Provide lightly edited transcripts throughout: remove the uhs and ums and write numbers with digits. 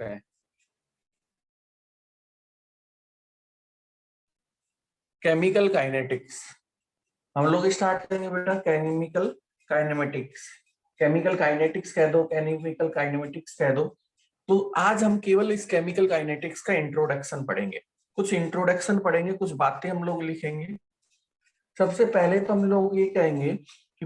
सकते हैं। Chemical kinetics हम लोग स्टार्ट करेंगे बेटा। केमिकल काइनेमेटिक्स, केमिकल काइनेटिक्स कह दो, केमिकल काइनेमेटिक्स कह दो। तो आज हम केवल इस केमिकल काइनेटिक्स का इंट्रोडक्शन पढ़ेंगे, कुछ इंट्रोडक्शन पढ़ेंगे, कुछ बातें हम लोग लिखेंगे। सबसे पहले तो हम लोग ये कहेंगे कि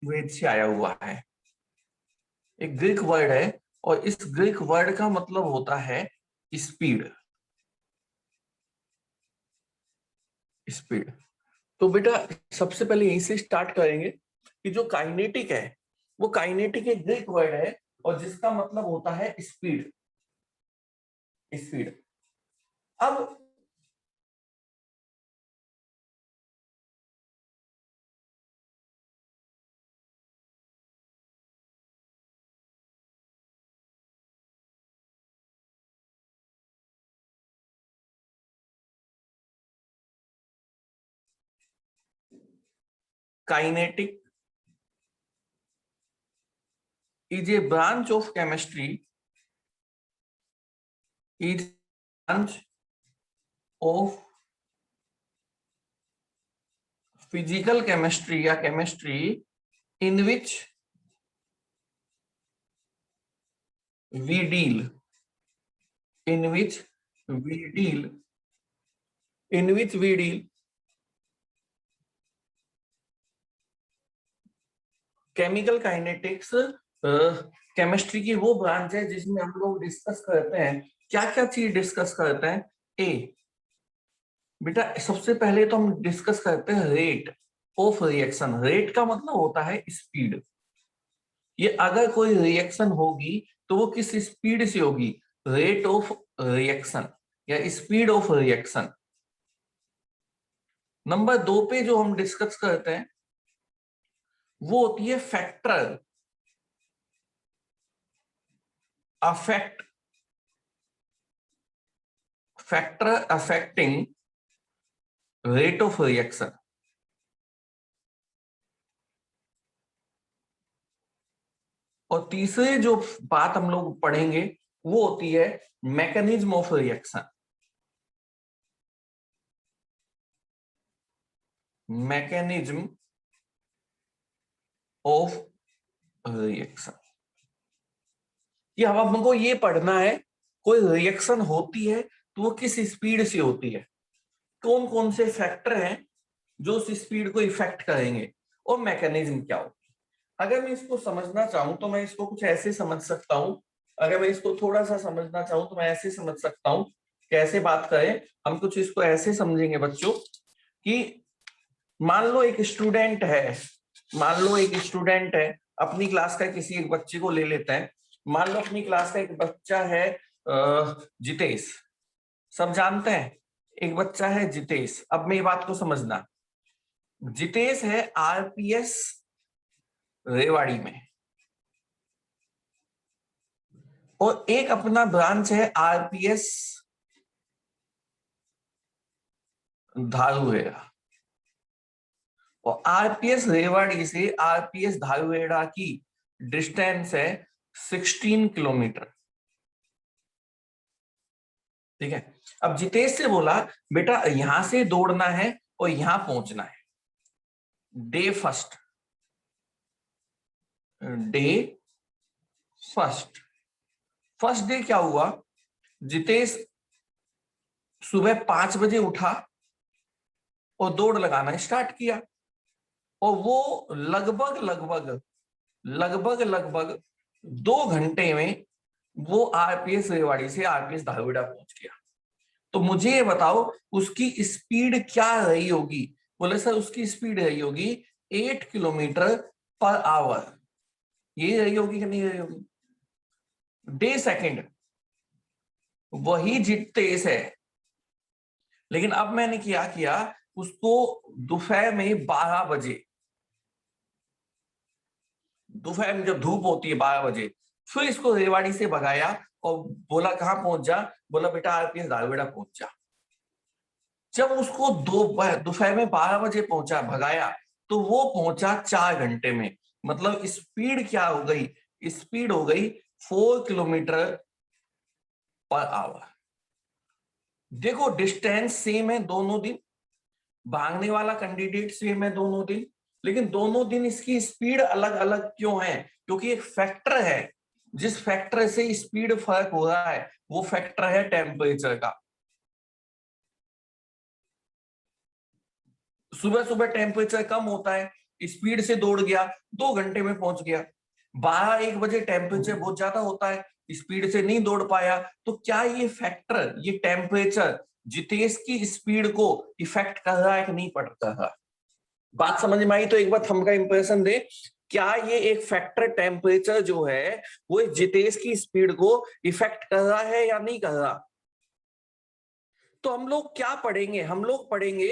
वेद से आया हुआ है, एक ग्रीक वर्ड है और इस ग्रीक वर्ड का मतलब होता है स्पीड। स्पीड तो बेटा सबसे पहले यहीं से स्टार्ट करेंगे कि जो काइनेटिक है वो काइनेटिक एक ग्रीक वर्ड है और जिसका मतलब होता है स्पीड। स्पीड अब kinetic is a branch of chemistry, is branch of physical chemistry या chemistry in which we deal, in which we deal, in which we deal chemical kinetics chemistry की वो ब्रांच है जिसमें हम लोग डिस्कस करते हैं। क्या क्या चीज डिस्कस करते हैं? ए बेटा सबसे पहले तो हम डिस्कस करते हैं रेट ऑफ रिएक्शन। रेट का मतलब होता है स्पीड। ये अगर कोई रिएक्शन होगी तो वो किस स्पीड से होगी? रेट ऑफ रिएक्शन या स्पीड ऑफ रिएक्शन। नंबर 2 पे जो हम डिस्कस करते हैं वो होती है factor affect, factor affecting rate of reaction. और तीसरे जो बात हम लोग पढ़ेंगे वो होती है mechanism of reaction. Mechanism of reaction ये अब हमको ये पढ़ना है, कोई रिएक्शन होती है तो वो किस स्पीड से होती है, कौन कौन से फैक्टर हैं जो उस स्पीड को इफेक्ट करेंगे और मैकेनिज्म क्या होती है। अगर मैं इसको समझना चाहूं तो मैं इसको कुछ ऐसे समझ सकता हूं, अगर मैं इसको थोड़ा सा समझना चाहूं तो मैं ऐसे समझ सकता हूं। कैसे बात करें हम, कुछ इसको ऐसे समझेंगे बच्चों कि मान लो एक स्टूडेंट है, मान लो एक स्टूडेंट है, अपनी क्लास का किसी एक बच्चे को ले लेते हैं। मान लो अपनी क्लास का एक बच्चा है जितेश, सब जानते हैं एक बच्चा है जितेश। अब मेरी बात को समझना, जितेश है आरपीएस रेवाड़ी में और एक अपना ब्रांच है आरपीएस धारूहेड़ा। और आरपीएस रेवाड़ी से आरपीएस धारूहेड़ा की डिस्टेंस है 16 किलोमीटर। ठीक है। अब जितेश से बोला बेटा यहां से दौड़ना है और यहां पहुंचना है। Day first, day first, first day क्या हुआ? जितेश सुबह 5 बजे उठा और दौड़ लगाना स्टार्ट किया और वो लगभग लगभग लगभग लगभग 2 घंटे में वो आरपीएस रेवाड़ी से आरपीएस धारूहेड़ा पहुंच गया। तो मुझे ये बताओ उसकी स्पीड क्या रही होगी? बोले सर उसकी स्पीड रही होगी 8 किलोमीटर पर आवर। ये रही होगी कि नहीं रही होगी? डे सेकंड वही जितेश है, लेकिन अब मैंने क्या किया, उसको दोपहर में 12 बजे, दोपहर में जब धूप होती है 12 बजे, फिर इसको रेवाड़ी से भगाया और बोला कहां पहुंच जा? बोला बेटा आरपीएस धारूहेड़ा पहुंच जा। जब उसको दोपहर में 12 बजे पहुंचा भगाया तो वो पहुंचा 4 घंटे में। मतलब स्पीड क्या हो गई, स्पीड हो गई 4 किलोमीटर पर आवर। देखो डिस्टेंस सेम है दोनों दिन, भागने वाला कैंडिडेट सेम है दोनों दिन, लेकिन दोनों दिन इसकी स्पीड अलग अलग क्यों है? क्योंकि एक फैक्टर है, जिस फैक्टर से स्पीड फर्क हो रहा है वो फैक्टर है टेम्परेचर का। सुबह सुबह टेम्परेचर कम होता है, स्पीड से दौड़ गया, 2 घंटे में पहुंच गया। 12-1 बजे टेम्परेचर बहुत ज्यादा होता है, स्पीड से नहीं दौड़ पाया। तो क्या ये फैक्टर, ये टेम्परेचर जितेश की स्पीड को इफेक्ट कर रहा है कि नहीं पड़ रहा? बात समझ में आई तो एक बार थंब का इंप्रेशन दे। क्या ये एक फैक्टर टेम्परेचर जो है वो जितेश की स्पीड को इफेक्ट कर रहा है या नहीं कर रहा? तो हम लोग क्या पढ़ेंगे, हम लोग पढ़ेंगे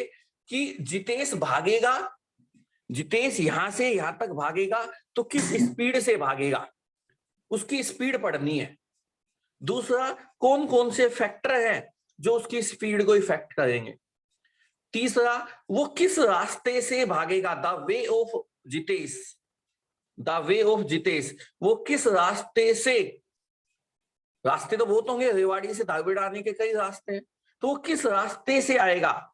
कि जितेश भागेगा, जितेश यहां से यहां तक भागेगा तो किस स्पीड से भागेगा, उसकी स्पीड पढ़नी है। दूसरा, कौन कौन से फैक्टर हैं जो उसकी स्पीड को इफेक्ट करेंगे। तीसरा, वो किस रास्ते से भागेगा, the way of Jitesh, the way of Jitesh, वो किस रास्ते से, रास्ते तो बहुत होंगे, रेवाड़ी से धारबेड़ा आने के कई रास्ते हैं, तो वो किस रास्ते से आएगा।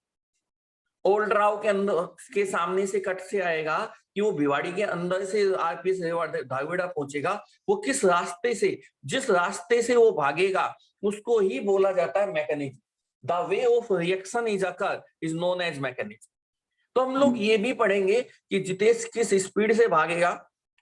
ओल्ड राव के अंदर के सामने से कट से आएगा कि वो भिवाड़ी के अंदर से आरपीएस धारबेड़ा पहुंचेगा, वो किस रास्ते से, जिस रास्ते से वो भागेगा उसको ही बोला जाता है mechanism. The way of reaction is occur is known as mechanism. तो हम लोग ये भी पढ़ेंगे कि जितेश किस स्पीड से भागेगा,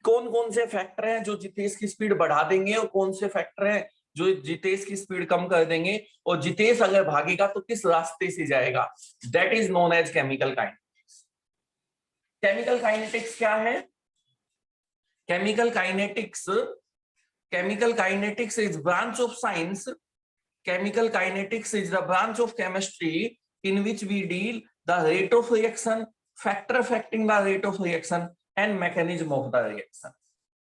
कौन कौन से फैक्टर हैं जो जितेश की स्पीड बढ़ा देंगे और कौन से फैक्टर हैं जो जितेश की स्पीड कम कर देंगे, और जितेश अगर भागेगा तो किस रास्ते से जाएगा। That is known as chemical kinetics. Chemical kinetics क्या है? Chemical kinetics, chemical kinetics is branch of science, chemical kinetics is the branch of chemistry in which we deal the rate of reaction, factor affecting the rate of reaction and mechanism of the reaction।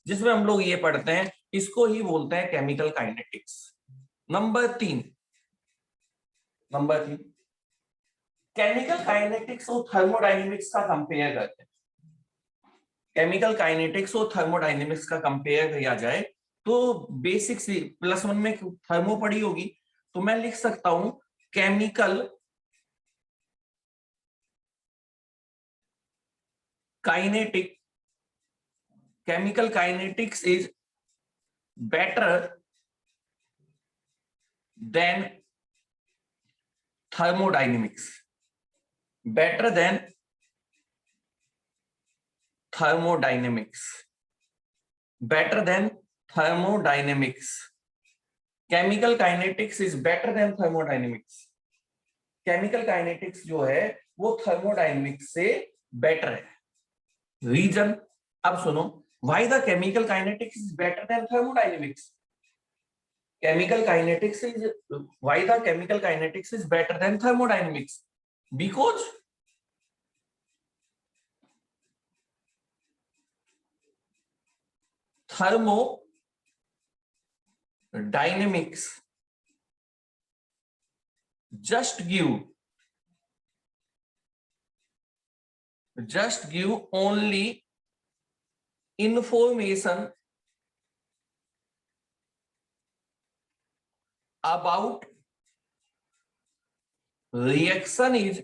जिसमें हम लोग ये पढ़ते हैं, इसको ही बोलते हैं chemical kinetics. Number 3, chemical kinetics और थर्मोडायनेमिक्स का कंपेयर करते हैं। केमिकल काइनेटिक्स और थर्मोडायनेमिक्स का कंपेयर किया जाए तो बेसिक से +1 में थर्मो पढ़ी होगी, तो मैं लिख सकता हूं chemical kinetic, chemical kinetics is better than thermodynamics, better than thermodynamics, better than thermodynamics. Chemical kinetics is better than thermodynamics. Chemical kinetics जो है वो थर्मोडायनेमिक्स से बेटर है। रीजन अब सुनो, why the chemical kinetics is better than thermodynamics. Chemical kinetics is, why the chemical kinetics is better than thermodynamics, because thermodynamics just give only information about reaction is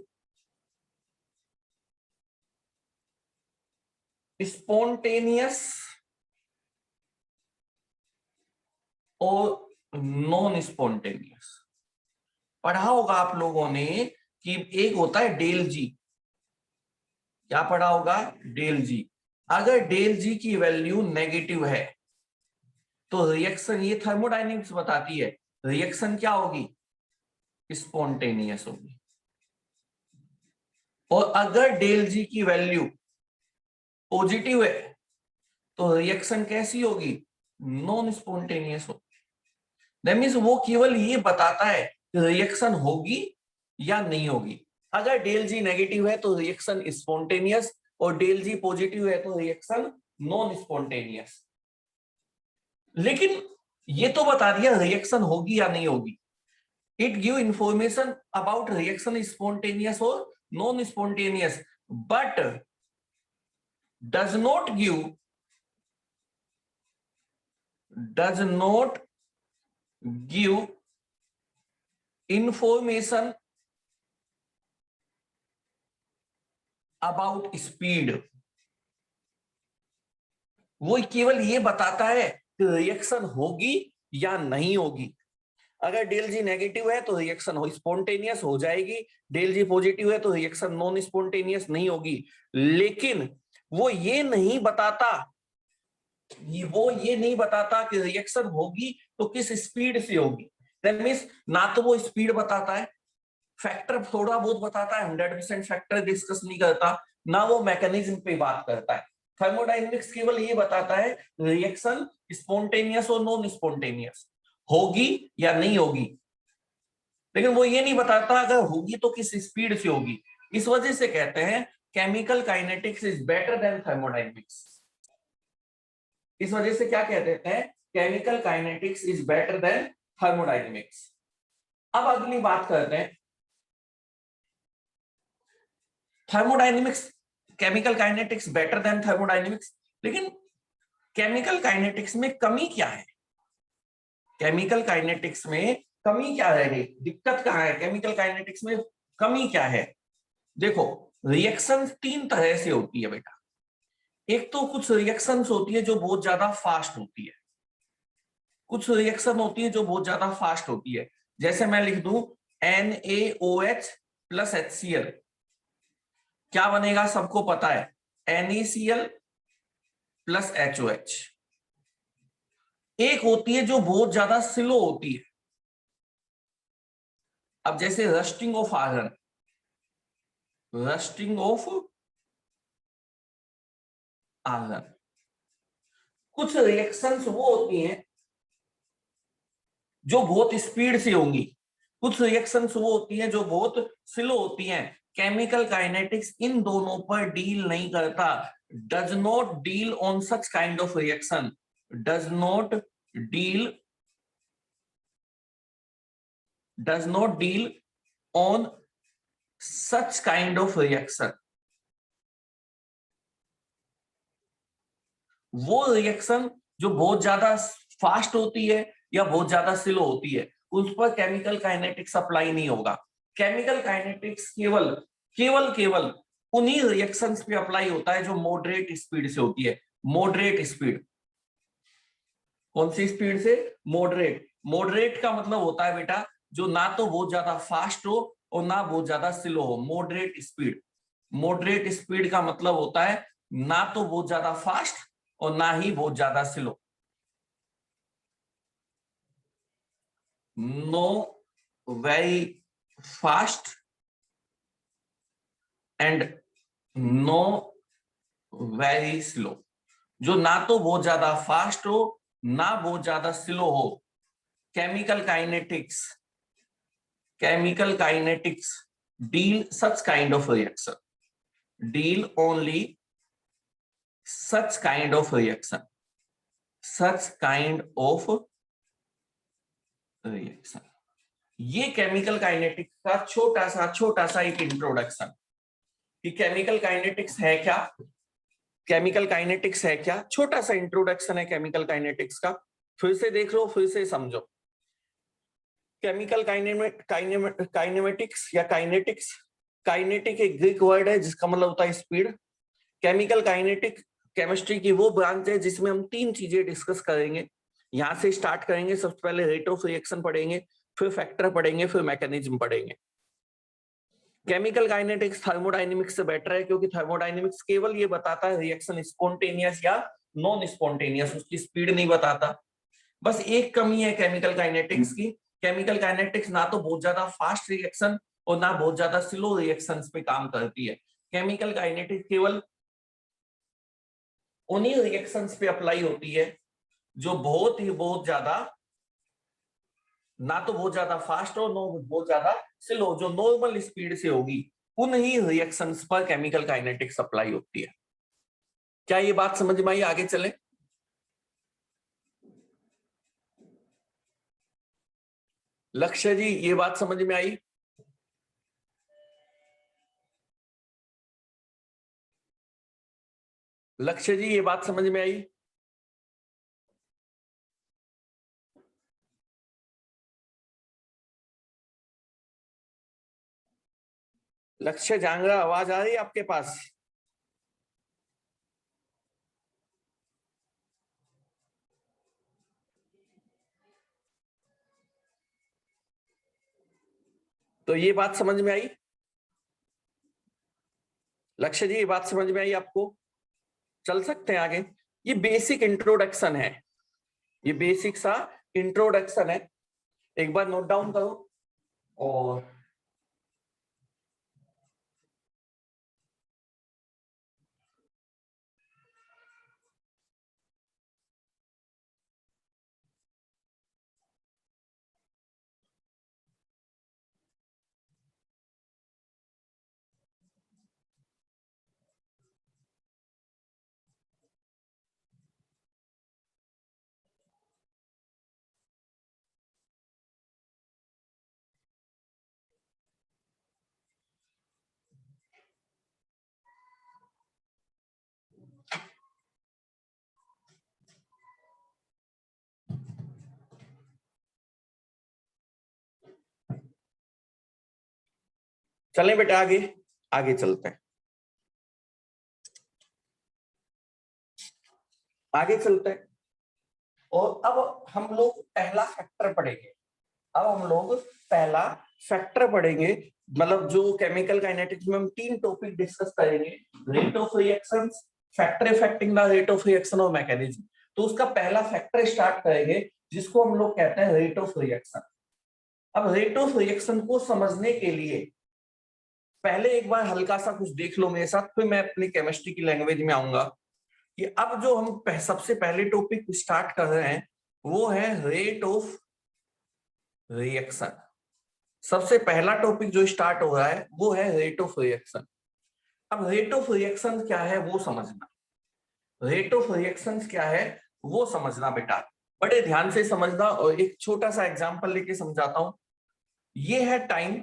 spontaneous और non spontaneous. पढ़ा होगा आप लोगों ने कि एक होता है डेल जी, क्या पढ़ा होगा, डेल जी। अगर डेल जी की वैल्यू नेगेटिव है तो रिएक्शन, ये थर्मोडायनेमिक्स बताती है, रिएक्शन क्या होगी, स्पॉन्टेनियस होगी। और अगर डेल जी की वैल्यू पॉजिटिव है तो रिएक्शन कैसी होगी, नॉन स्पॉन्टेनियस होगी। दैट मींस वो केवल ये बताता है कि रिएक्शन होगी या नहीं होगी। अगर डेल जी नेगेटिव है तो रिएक्शन स्पॉन्टेनियस, और डेल जी पॉजिटिव है तो रिएक्शन नॉन स्पॉन्टेनियस। लेकिन ये तो बता दिया रिएक्शन होगी या नहीं होगी, It give information about reaction is spontaneous or non-spontaneous, but does not give information about speed. वो केवल ये बताता है कि रिएक्शन होगी या नहीं होगी। अगर डेल जी नेगेटिव है तो रिएक्शन हो स्पॉन्टेनियस हो जाएगी, डेल जी पॉजिटिव है तो रिएक्शन नॉन स्पॉन्टेनियस नहीं होगी। लेकिन वो ये नहीं बताता कि रिएक्शन होगी तो किस स्पीड से होगी। दैट मींस ना तो वो स्पीड बताता है, फैक्टर थोड़ा बहुत बताता है, 100% फैक्टर डिस्कस नहीं करता, ना वो मैकेनिज्म पे बात करता है। थर्मोडायनेमिक्स केवल ये बताता है रिएक्शन स्पॉन्टेनियस और नॉन स्पॉन्टेनियस होगी या नहीं होगी, लेकिन वो ये नहीं बताता अगर होगी तो किस स्पीड से होगी। इस वजह से कहते हैं chemical kinetics is better than thermodynamics. इस वजह से क्या कहते हैं, chemical kinetics is better than thermodynamics. अब अगली बात करते हैं thermodynamics, chemical kinetics better than thermodynamics, लेकिन केमिकल काइनेटिक्स में कमी क्या है? केमिकल काइनेटिक्स में कमी क्या है, दिक्कत कहां है? केमिकल काइनेटिक्स में कमी क्या है? देखो, रिएक्शन तीन तरह से होती है बेटा। एक तो कुछ रिएक्शंस होती है जो बहुत ज्यादा फास्ट होती है, कुछ रिएक्शन होती है जो बहुत ज्यादा फास्ट होती है। जैसे मैं लिख दूं NaOH प्लस HCl, क्या बनेगा सबको पता है, NaCl प्लस HOH। एक होती है जो बहुत ज्यादा स्लो होती है, अब जैसे रस्टिंग ऑफ आयरन, कुछ रिएक्शंस वो होती हैं जो बहुत स्पीड से होंगी, कुछ रिएक्शंस वो होती हैं जो बहुत स्लो होती हैं। केमिकल काइनेटिक्स इन दोनों पर डील नहीं करता, does not deal on such kind of reaction, does not deal on such kind of reaction. वो रिएक्शन जो बहुत ज्यादा फास्ट होती है या बहुत ज्यादा स्लो होती है, उस पर केमिकल काइनेटिक्स अप्लाई नहीं होगा। केमिकल काइनेटिक्स केवल उन्हीं रिएक्शंस पे अप्लाई होता है जो मॉडरेट स्पीड से होती है। मॉडरेट स्पीड, कौन सी स्पीड से? मॉडरेट। मॉडरेट का मतलब होता है बेटा जो ना तो बहुत ज्यादा फास्ट हो और ना बहुत ज्यादा स्लो हो, मॉडरेट स्पीड। मॉडरेट स्पीड का मतलब होता है ना तो बहुत ज्यादा फास्ट और ना ही बहुत ज्यादा slow. Know very fast and know very slow, जो ना तो बहुत ज्यादा फास्ट हो ना बहुत ज्यादा स्लो हो। Chemical kinetics deal such kind of reaction, deal only such kind of reaction, ये केमिकल काइनेटिक्स का छोटा सा एक इंट्रोडक्शन कि केमिकल काइनेटिक्स है क्या, छोटा सा इंट्रोडक्शन है केमिकल काइनेटिक्स का। फिर से देख लो, फिर से समझो। केमिकल काइनेमेटिक्स या काइनेटिक्स, काइनेटिक एक ग्रीक वर्ड है जिसका मतलब होता है स्पीड। केमिकल काइनेटिक केमिस्ट्री की वो ब्रांच है जिसमें हम तीन चीजें डिस्कस करेंगे। यहां से स्टार्ट करेंगे, सबसे पहले रेट ऑफ रिएक्शन पढ़ेंगे, फिर फैक्टर पढ़ेंगे, फिर मैकेनिज्म पढ़ेंगे। केमिकल काइनेटिक्स थर्मोडायनेमिक्स से बेटर है क्योंकि थर्मोडायनेमिक्स केवल ये बताता है रिएक्शन स्पॉन्टेनियस या नॉन स्पॉन्टेनियस, उसकी स्पीड नहीं बताता। बस एक कमी है केमिकल काइनेटिक्स की, केमिकल काइनेटिक्स ना तो बहुत ज्यादा फास्ट रिएक्शन और ना बहुत ज्यादा स्लो रिएक्शंस पे काम करती है। केमिकल काइनेटिक्स केवल उन्हीं रिएक्शंस पे अप्लाई होती है जो बहुत ज्यादा ना तो बहुत ज्यादा फास्ट हो, नो बहुत ज्यादा स्लो, जो नॉर्मल स्पीड से होगी, उन ही रिएक्शंस पर केमिकल काइनेटिक्स अप्लाई होती है। क्या ये बात समझ में आई? आगे चलें। लक्ष्य जी ये बात समझ में आई? लक्ष्य जी ये बात समझ में आई? लक्ष्य जांगड़ा आवाज आ रही है आपके पास? तो ये बात समझ में आई? लक्ष्य जी ये बात समझ में आई आपको? चल सकते हैं आगे। ये बेसिक इंट्रोडक्शन है, ये बेसिक सा इंट्रोडक्शन है, एक बार नोट डाउन करो। और चलें बेटा आगे, आगे चलते हैं, आगे चलते हैं। और अब हम लोग पहला फैक्टर पढ़ेंगे। अब हम लोग पहला फैक्टर पढ़ेंगे, मतलब जो केमिकल काइनेटिक्स में हम 3 टॉपिक डिस्कस करेंगे, rate of reactions, factor affecting the rate of reaction और मैकेनिज्म। तो उसका पहला फैक्टर स्टार्ट करेंगे जिसको हम लोग कहते हैं रेट ऑफ रिएक्शन। अब रेट ऑफ रिएक्शन को समझने के लिए पहले एक बार हल्का सा कुछ देख लो मेरे साथ, फिर मैं अपनी केमिस्ट्री की लैंग्वेज में आऊंगा कि अब जो हम सबसे पहले टॉपिक स्टार्ट कर रहे हैं वो है रेट ऑफ रिएक्शन। सबसे पहला टॉपिक जो स्टार्ट हो रहा है वो है रेट ऑफ रिएक्शन। अब रेट ऑफ रिएक्शन क्या है वो समझना, रेट ऑफ रिएक्शन क्या है वो समझना बेटा, बड़े ध्यान से समझना। और एक छोटा सा एग्जांपल लेके समझाता हूं। ये है टाइम,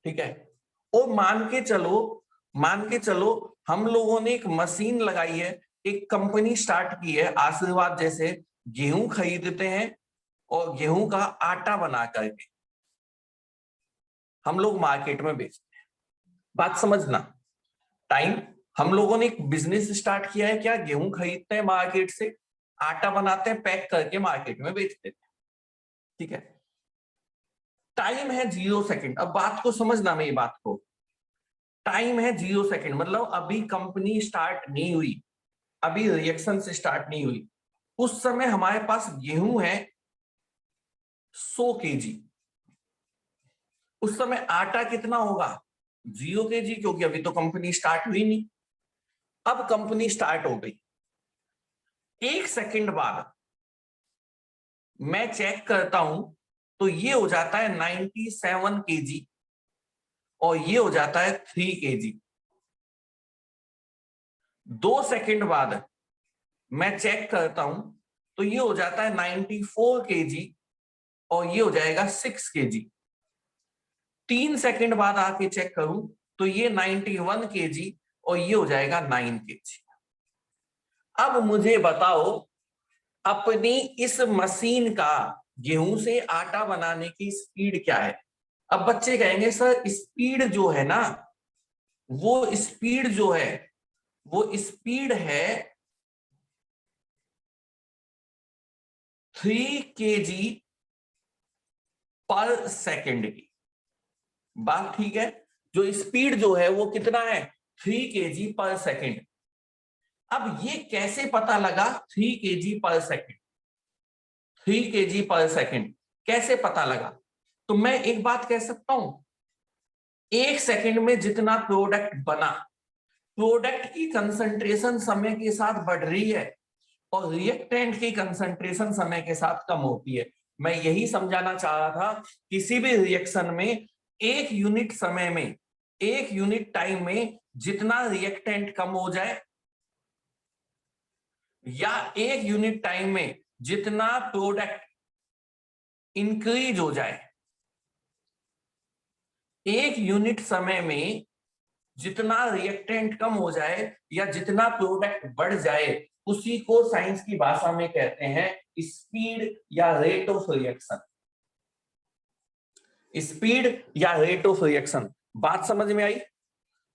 ठीक है। और मान के चलो हम लोगों ने एक मशीन लगाई है, एक कंपनी स्टार्ट की है आशीर्वाद जैसे, गेहूं खरीदते हैं और गेहूं का आटा बना करके हम लोग मार्केट में बेचते हैं। बात समझना, टाइम, हम लोगों ने एक बिजनेस स्टार्ट किया है, क्या गेहूं खरीदते हैं मार्केट से, आटा बनाते हैं, पैक करके मार्केट में बेच देते हैं, ठीक है। टाइम है 0 सेकंड। अब बात को समझना, मेरी बात को, टाइम है 0 सेकंड, मतलब अभी कंपनी स्टार्ट नहीं हुई, अभी रिएक्शन से स्टार्ट नहीं हुई। उस समय हमारे पास गेहूं है 100 kg, उस समय आटा कितना होगा 0 kg, क्योंकि अभी तो कंपनी स्टार्ट हुई नहीं। अब कंपनी स्टार्ट हो गई, 1 सेकंड बाद मैं चेक करता हूं तो ये हो जाता है 97 kg और ये हो जाता है 3 kg। 2 सेकंड बाद मैं चेक करता हूं तो ये हो जाता है 94 kg और ये हो जाएगा 6 kg। 3 सेकंड बाद आके चेक करूं तो ये 91 kg और ये हो जाएगा 9 kg। अब मुझे बताओ अपनी इस मशीन का गेहूं से आटा बनाने की स्पीड क्या है। अब बच्चे कहेंगे सर स्पीड जो है ना, वो स्पीड जो है वो स्पीड है 3 kg पर सेकेंड की। बात ठीक है, जो स्पीड जो है वो कितना है 3 kg पर सेकेंड। अब ये कैसे पता लगा 3 kg पर सेकेंड, 3 kg पर सेकेंड कैसे पता लगा? तो मैं एक बात कह सकता हूं, 1 सेकेंड में जितना प्रोडक्ट बना, प्रोडक्ट की कंसंट्रेशन समय के साथ बढ़ रही है और रिएक्टेंट की कंसंट्रेशन समय के साथ कम होती है। मैं यही समझाना चाह रहा था, किसी भी रिएक्शन में 1 यूनिट समय में, 1 यूनिट टाइम में जितना रिएक्टेंट कम हो जाए या 1 यूनिट टाइम में जितना प्रोडक्ट इंक्रीज हो जाए, एक यूनिट समय में जितना रिएक्टेंट कम हो जाए या जितना प्रोडक्ट बढ़ जाए, उसी को साइंस की भाषा में कहते हैं स्पीड या रेट ऑफ रिएक्शन। स्पीड या रेट ऑफ रिएक्शन, बात समझ में आई?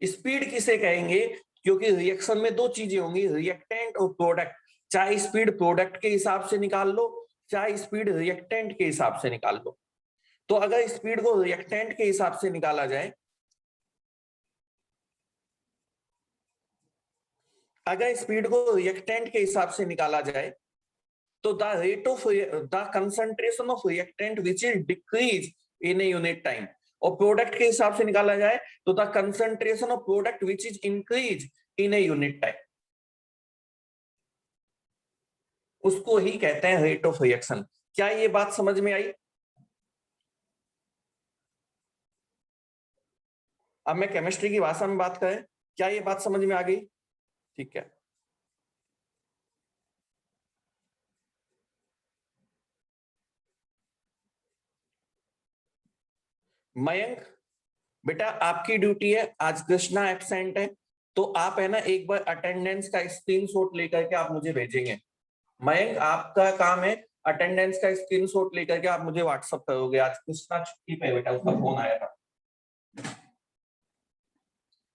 स्पीड किसे कहेंगे? क्योंकि रिएक्शन में दो चीजें होंगी, रिएक्टेंट और प्रोडक्ट। चाहे स्पीड प्रोडक्ट के हिसाब से निकाल लो, चाहे स्पीड रिएक्टेंट के हिसाब से निकाल लो। तो अगर स्पीड को रिएक्टेंट के हिसाब से निकाला जाए, अगर स्पीड को रिएक्टेंट के हिसाब से निकाला जाए तो the rate of the concentration of reactant which is decrease in a unit time, और प्रोडक्ट के हिसाब से निकाला जाए तो the concentration of product which is increase in a unit time, उसको ही कहते हैं रेट ऑफ रिएक्शन। क्या ये बात समझ में आई? अब मैं केमिस्ट्री की भाषा में बात करें, क्या ये बात समझ में आ गई? ठीक है। मयंक बेटा आपकी ड्यूटी है, आज कृष्णा एब्सेंट है, तो आप है ना एक बार अटेंडेंस का स्क्रीनशॉट लेकर के आप मुझे भेजेंगे। मयंक आपका काम है अटेंडेंस का स्क्रीनशॉट लेकर के आप मुझे व्हाट्सएप करोगे। आज कृष्णा छुट्टी पे बेटा, उसका फोन आया था।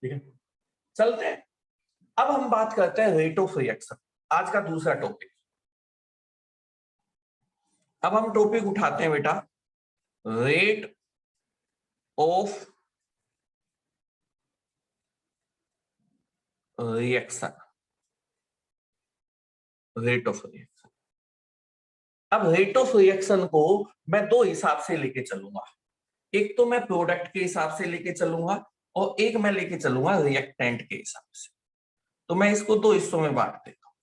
ठीक है, चलते हैं। अब हम बात करते हैं रेट ऑफ रिएक्शन, आज का दूसरा टॉपिक। अब हम टॉपिक उठाते हैं बेटा rate of reaction. Rate of reaction, अब रेट ऑफ रिएक्शन को मैं दो हिसाब से लेके चलूंगा, एक तो मैं प्रोडक्ट के हिसाब से लेके चलूंगा और एक मैं लेके चलूंगा रिएक्टेंट के हिसाब से। तो मैं इसको दो हिस्सों में बांट देता हूं,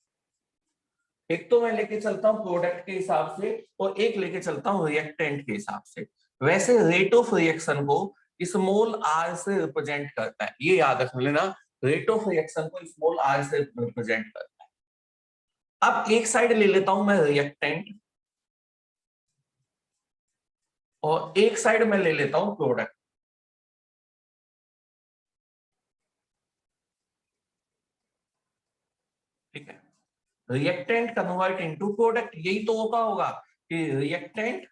एक तो मैं लेके चलता हूं प्रोडक्ट के हिसाब से और एक लेके चलता हूं रिएक्टेंट के हिसाब से। वैसे रेट ऑफ रिएक्शन को स्मॉल आर से रिप्रेजेंट करता है, ये याद रख लेना, रेट ऑफ रिएक्शन को स्मॉल आर से रिप्रेजेंट करता है। अब एक साइड ले लेता हूं मैं रिएक्टेंट और एक साइड में ले लेता हूं प्रोडक्ट। ठीक है, रिएक्टेंट कन्वर्ट इनटू प्रोडक्ट, यही तो होगा कि रिएक्टेंट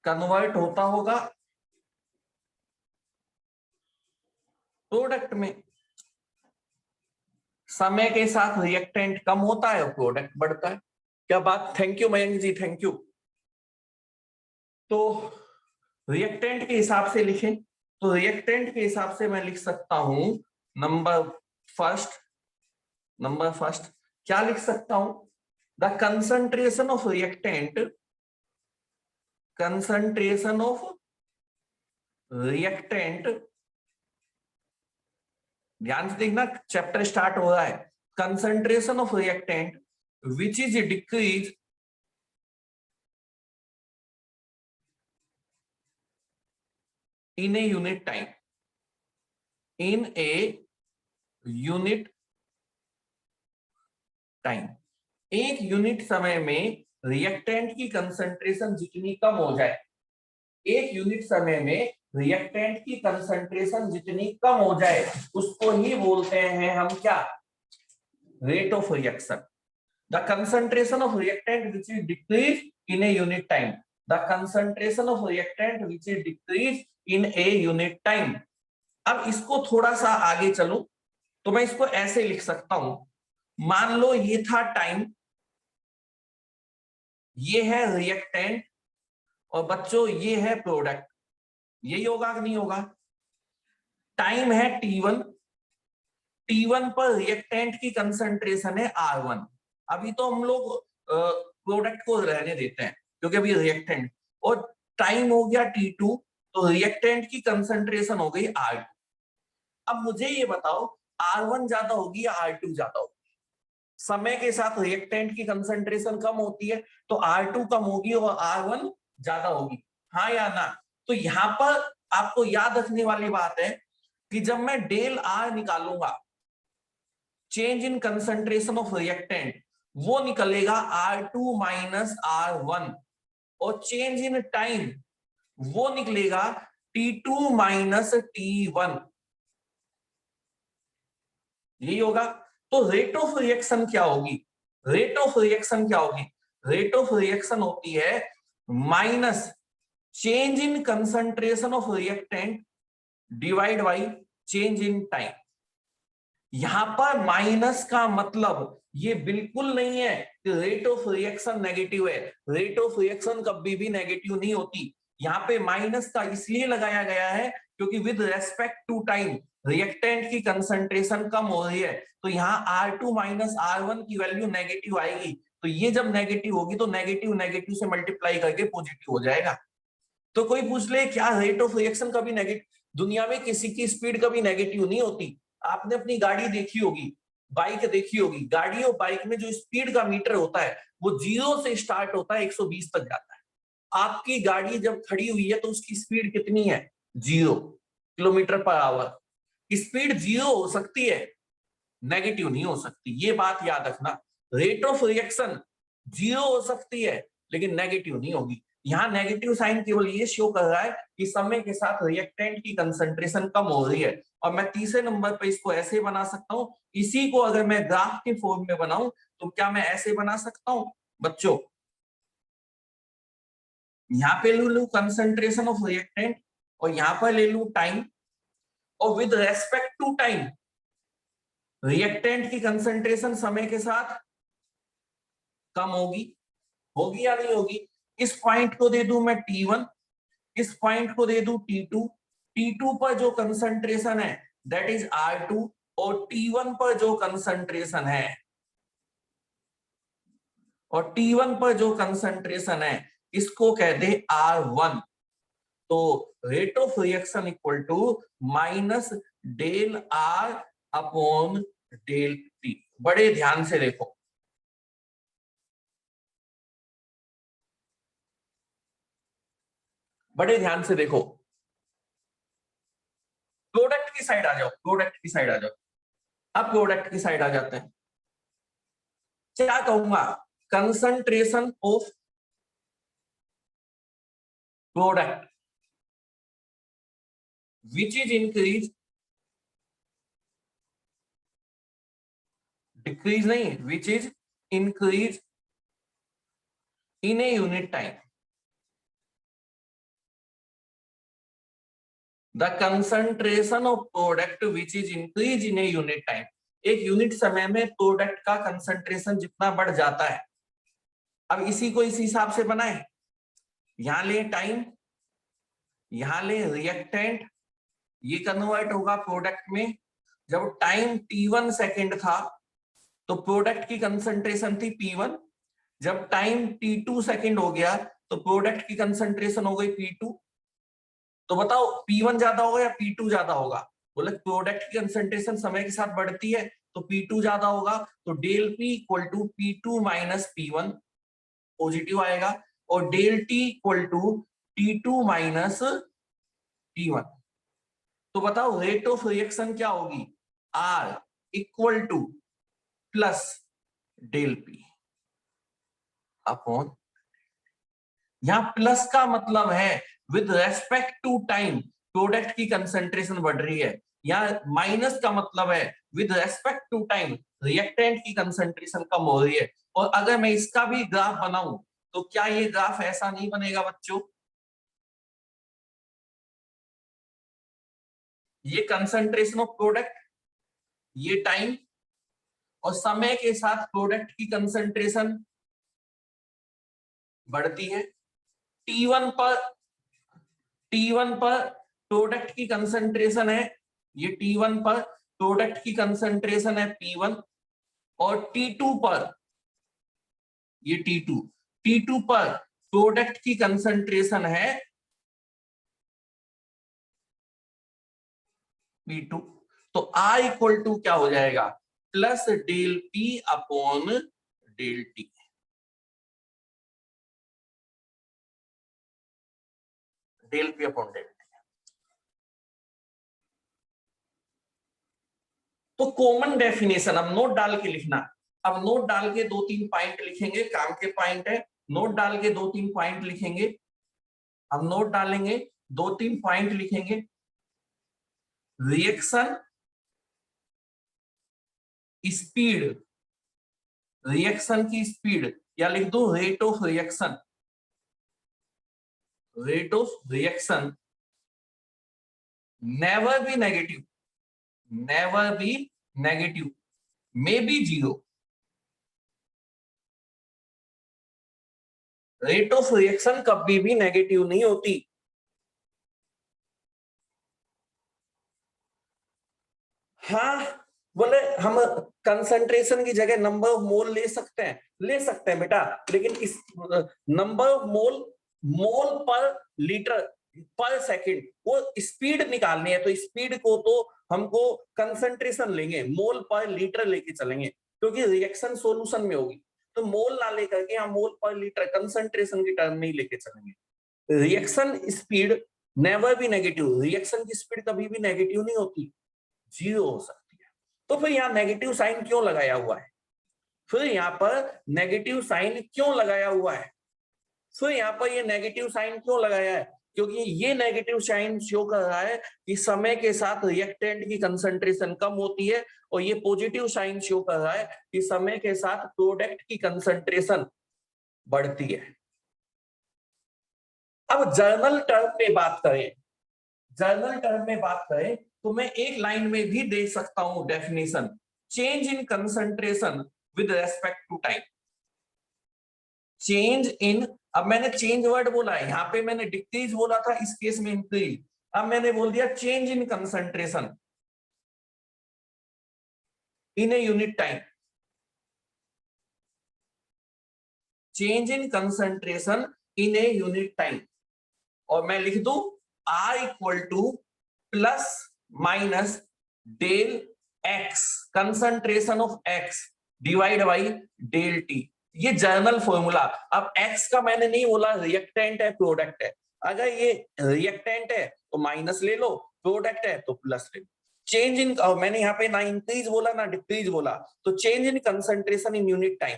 कन्वर्ट होता होगा प्रोडक्ट में। समय के साथ रिएक्टेंट कम होता है और प्रोडक्ट बढ़ता है। क्या बात, thank you Mayank ji, thank you. तो रिएक्टेंट के हिसाब से लिखें तो रिएक्टेंट के हिसाब से मैं लिख सकता हूं नंबर फर्स्ट क्या लिख सकता हूं, the concentration of reactant, concentration of reactant, ध्यान से देखना चैप्टर स्टार्ट हो रहा है, concentration of reactant which is decrease in a unit time, in a unit time, एक यूनिट समय में रिएक्टेंट की कंसंट्रेशन जितनी कम हो जाए, एक यूनिट समय में रिएक्टेंट की कंसंट्रेशन जितनी कम हो जाए उसको ही बोलते हैं हम क्या, rate of reaction. The concentration of reactant which is decrease in a unit time, the concentration of reactant which is decrease in a unit time. अब इसको थोड़ा सा आगे चलो तो मैं इसको ऐसे लिख सकता हूं, मान लो ये था टाइम, ये है रिएक्टेंट और बच्चों ये है प्रोडक्ट, यही होगा कि नहीं होगा? टाइम है T1, T1 पर रिएक्टेंट की कंसंट्रेशन है R1। अभी तो हम लोग प्रोडक्ट को रहने देते हैं क्योंकि अभी रिएक्टेंट, और टाइम हो गया T2 तो रिएक्टेंट की कंसंट्रेशन हो गई R2। अब मुझे ये बताओ R1 ज्यादा होगी या R2 ज्यादा होगी? समय के साथ रिएक्टेंट की कंसंट्रेशन कम होती है तो R2 कम होगी और R1 ज्यादा होगी, हाँ या ना? तो यहां पर आपको याद रखने वाली बात है कि जब मैं डेल R निकालूंगा, change in concentration of reactant, वो निकलेगा R2 माइनस R1, और चेंज इन टाइम वो निकलेगा T2 माइनस T1, यही होगा। तो रेट ऑफ रिएक्शन क्या होगी? रेट ऑफ रिएक्शन क्या होगी? रेट ऑफ रिएक्शन होती है minus change in concentration of reactant divide by change in time. यहां पर माइनस का मतलब ये बिल्कुल नहीं है कि रेट ऑफ रिएक्शन नेगेटिव है। रेट ऑफ रिएक्शन कभी भी नेगेटिव नहीं होती। यहाँ पे माइनस का इसलिए लगाया गया है क्योंकि with respect to time reactant की कंसंट्रेशन कम हो रही है, तो यहाँ R2 माइनस R1 की वैल्यू नेगेटिव आएगी। तो ये जब नेगेटिव होगी तो नेगेटिव नेगेटिव से मल्टीप्लाई करके पॉजिटिव हो जाएगा। तो कोई पूछ ले क्या रेट ऑफ रिएक्शन कभी नेगेटिव? दुनिया में किसी की स्पीड कभी नेगेटिव नहीं होती। आपने अपनी गाड़ी देखी होगी, बाइक देखी होगी, गाड़ी और बाइक में जो स्पीड का मीटर होता है वो 0 से स्टार्ट होता है, 120 तक जाता है। आपकी गाड़ी जब खड़ी हुई है तो उसकी स्पीड कितनी है? 0 किलोमीटर पर आवर। स्पीड 0 हो सकती है, नेगेटिव नहीं हो सकती, ये बात याद रखना। रेट ऑफ रिएक्शन 0 हो सकती है लेकिन नेगेटिव नहीं होगी। यहाँ नेगेटिव साइन केवल ये शो कर रहा है कि समय के साथ रिएक्टेंट की कंसंट्रेशन कम हो रही है। और मैं तीसरे नंबर पे इसको ऐसे बना सकता हूँ, इसी को अगर मैं ग्राफ के फॉर्म में बनाऊं तो क्या मैं ऐसे बना सकता हूं बच्चों? यहाँ पे ले लू कंसंट्रेशन ऑफ रिएक्टेंट और यहाँ पर ले लू टाइम, और with respect to time reactant की कंसंट्रेशन समय के साथ कम होगी। होगी या नहीं होगी? इस पॉइंट को दे दूं मैं T1, इस पॉइंट को दे दूं T2। T2 पर जो कंसंट्रेशन है दैट इज R2, और T1 पर जो कंसंट्रेशन है, और T1 पर जो कंसंट्रेशन है इसको कह दे R1। तो rate of reaction equal to minus del R upon del T। बड़े ध्यान से देखो, बड़े ध्यान से देखो, प्रोडक्ट की साइड आ जाओ, प्रोडक्ट की साइड आ जाओ। अब प्रोडक्ट की साइड आ जाते हैं। क्या कहूंगा? Concentration of product which is increase, decrease नहीं, which is increase in a unit time. The concentration of product which is increase in a unit time. एक यूनिट समय में प्रोडक्ट का कंसंट्रेशन जितना बढ़ जाता है। अब इसी को इस हिसाब से बनाए, यहां ले टाइम, यहां ले रिएक्टेंट, ये कन्वर्ट होगा प्रोडक्ट में। जब टाइम T1 सेकेंड था तो प्रोडक्ट की कंसंट्रेशन थी P1। जब टाइम T2 सेकेंड हो गया तो प्रोडक्ट की कंसंट्रेशन हो गई P2। तो बताओ P1 ज्यादा होगा या P2 ज्यादा होगा? बोले प्रोडक्ट की कंसंट्रेशन समय के साथ बढ़ती है तो P2 ज्यादा होगा। तो del P equal to P2 minus P1 positive आएगा, और del T equal to T2 minus T1। तो बताओ रेट ऑफ रिएक्शन क्या होगी? R equal to plus del P upon, यहां प्लस का मतलब है with respect to time product की कंसंट्रेशन बढ़ रही है। यहां माइनस का मतलब है with respect to time reactant की कंसंट्रेशन कम हो रही है। और अगर मैं इसका भी ग्राफ बनाऊं तो क्या ये ग्राफ ऐसा नहीं बनेगा बच्चों? ये कंसंट्रेशन ऑफ प्रोडक्ट, ये टाइम, और समय के साथ प्रोडक्ट की कंसंट्रेशन बढ़ती है। T1 पर, T1 पर प्रोडक्ट की कंसंट्रेशन है, ये T1 पर प्रोडक्ट की कंसंट्रेशन है P1, और T2 पर, ये T2 पर प्रोडक्ट की कंसंट्रेशन है P2। तो R इक्वल टू क्या हो जाएगा? Plus del P upon del T। Del P upon del T। तो कॉमन डेफिनेशन अब नोट डाल के लिखना। अब नोट डाल के 2-3 पॉइंट लिखेंगे, काम के पॉइंट है, नोट डाल के 2-3 पॉइंट लिखेंगे। अब नोट डालेंगे, 2-3 पॉइंट लिखेंगे। रिएक्शन स्पीड, रिएक्शन की स्पीड, या लिख दो rate of reaction, rate of reaction never be negative, never be negative, may be zero. Rate of reaction कभी भी नेगेटिव नहीं होती। हाँ, बोले हम कंसंट्रेशन की जगह नंबर ऑफ मोल ले सकते हैं, ले सकते हैं बेटा, लेकिन इस नंबर ऑफ मोल, मोल पर लीटर पर सेकंड, वो स्पीड निकालनी है, तो स्पीड को तो हमको कंसंट्रेशन लेंगे, मोल पर लीटर लेके चलेंगे, क्योंकि रिएक्शन सॉल्यूशन में होगी, तो मोल ना लेकर के हम मोल पर लीटर कंसंट्रेशन की टर्म नहीं लेके चलेंगे। Reaction speed never be negative, reaction की स्पीड कभी भी नेगेटिव नहीं होती, जीरो हो सकती है। तो फिर यहाँ नेगेटिव साइन क्यों लगाया हुआ है, फिर यहाँ पर नेगेटिव साइन क्यों लगाया हुआ है, फिर यहाँ पर ये नेगेटिव साइन क्यों लगाया है, क्योंकि ये नेगेटिव साइन शो कर रहा है कि समय के साथ रिएक्टेंट की कंसंट्रेशन कम होती है, और ये पॉजिटिव साइन शो कर रहा है कि समय के साथ प्रोडक्ट की कंसंट्रेशन बढ़ती है। अब जर्नल टर्म में बात करें, जर्नल टर्म में बात करें तो मैं एक लाइन में भी दे सकता हूं definition, change in concentration with respect to time, change in, अब मैंने चेंज वर्ड बोला है, यहां पे मैंने डिक्रीज बोला था, इस केस में इंक्रीज, अब मैंने बोल दिया change in concentration in a unit time, change in concentration in a unit time, और मैं लिख दूं R equal to plus minus del X, concentration of X divide by del T, ये जर्नल फॉर्मूला। अब एक्स का मैंने नहीं बोला रिएक्टेंट है प्रोडक्ट है, अगर ये रिएक्टेंट है तो माइनस ले लो, प्रोडक्ट है तो प्लस ले लो। चेंज इन, मैंने यहाँ पे ना इंक्रीज बोला ना डिक्रीज बोला, तो change in concentration in unit time,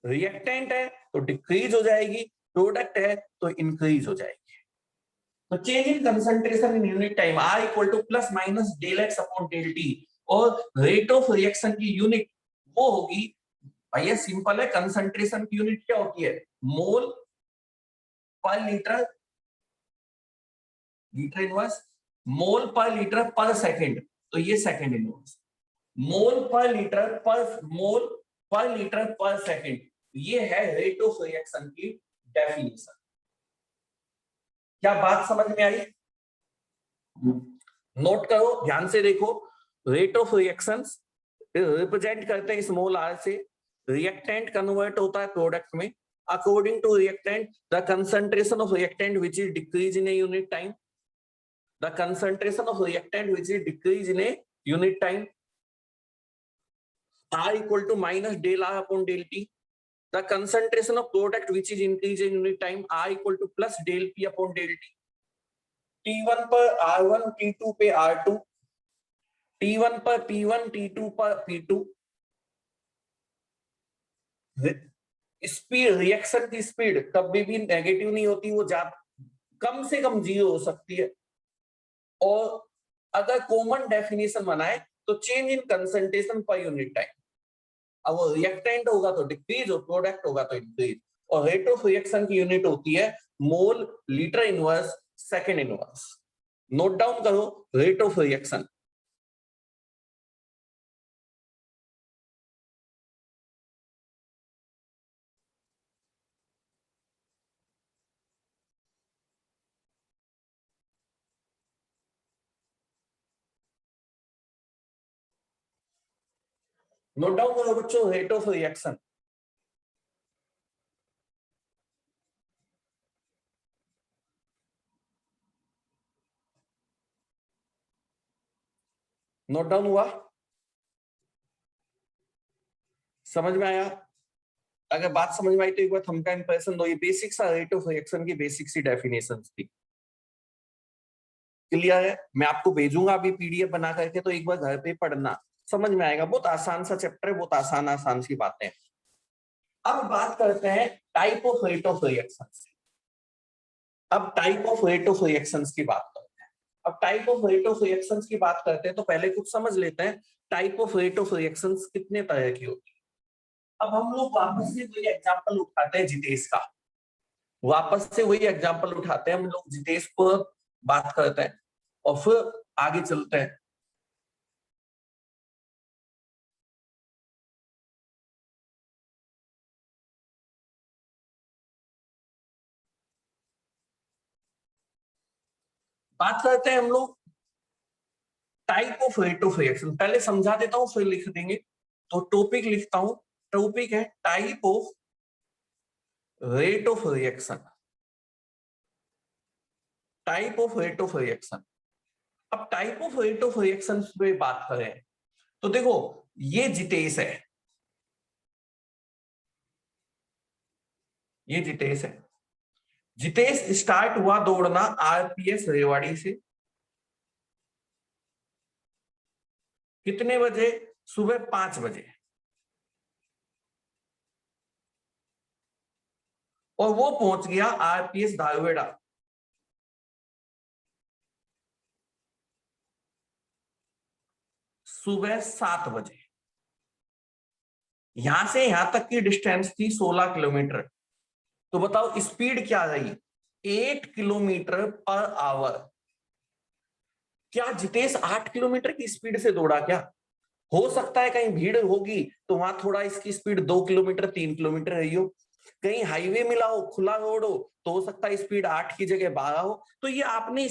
reactant है तो डिक्रीज हो जाएगी, प्रोडक्ट है तो इंक्रीज हो जाएगी। तो change in concentration in unit time R equal to plus minus del X upon del T, और रेट ऑफ रिएक्शन की यूनिट वो होगी, भैया सिंपल है, कंसंट्रेशन की यूनिट क्या होती है, मोल पर लीटर, लीटर इनवर्स, मोल पर लीटर पर सेकंड, तो ये सेकंड इनवर्स, मोल पर लीटर पर, मोल पर लीटर पर सेकंड, ये है रेट ऑफ रिएक्शन की डेफिनेशन। क्या बात समझ में आई, नोट करो, ध्यान से देखो, रेट ऑफ रिएक्शंस रिप्रेजेंट करते हैं स्मॉल r से, रिएक्टेंट कन्वर्ट होता है प्रोडक्ट में, according to reactant the concentration of reactant which is decrease in a unit time, the concentration of reactant which is decrease in a unit time, R equal to minus del R upon del T, the concentration of product which is increase in unit time, R equal to plus del P upon del T, T1 पर R1, T2 पे R2, T1 पर P1, T2 पर P2, speed, reaction की speed कभी भी negative नहीं होती, वो कम से कम जीरो हो सकती है, और अगर कॉमन डेफिनेशन बनाए तो change in concentration per unit time, अब वो रिएक्टेंट होगा तो डिक्रीज और प्रोडक्ट होगा तो इंक्रीज, और रेट ऑफ रिएक्शन की यूनिट होती है mole litre inverse second inverse. Note down करो rate of reaction, note down करो बच्चों rate of reaction, note down हुआ, समझ में आया, अगर बात समझ में आई तो एक बार थंब का इंप्रेशन दो, ये बेसिक सा रेट ऑफ रिएक्शन की बेसिक सी डेफिनेशंस थी, क्लियर है, मैं आपको भेजूंगा अभी पीडीएफ बना करके, तो एक बार घर पे पढ़ना, समझ में आएगा, बहुत आसान सा चैप्टर है, बहुत आसान आसान सी बातें। अब बात करते हैं type of rate of reactions. अब type of rate of reactions की बात करते हैं। अब type of rate of reactions की बात करते हैं तो पहले कुछ समझ लेते हैं type of rate of reactions कितने तरह की होती है। अब हम लोग वापस से वही एग्जांपल उठाते हैं जितेश का, वापस से वही एग्जांपल उठाते हैं हम लोग जितेश पर बात करते हैं और फिर आगे चलते हैं। बात करते हैं हम लोग type of rate of reaction. पहले समझा देता हूं फिर लिख देंगे। तो टॉपिक लिखता हूं, टॉपिक है type of rate of reaction. Type of rate of reaction. अब type of rate of reaction पे बात करें तो देखो ये जितेश है, ये जितेश है। जितेश स्टार्ट हुआ दौड़ना आरपीएस रेवाड़ी से, कितने बजे? सुबह 5 बजे। और वो पहुंच गया आरपीएस धारवेड़ा सुबह 7 बजे। यहां से यहां तक की डिस्टेंस थी 16 किलोमीटर। तो बताओ स्पीड क्या रही? 8 किलोमीटर पर आवर। क्या जितेश 8 किलोमीटर की स्पीड से दौड़ा क्या? हो सकता है कहीं भीड़ होगी तो वहां थोड़ा इसकी स्पीड 2 किलोमीटर 3 किलोमीटर रही हो, कहीं हाईवे मिला हो, खुला रोड हो, तो हो सकता है स्पीड 8 की जगह 12 हो। तो ये आपने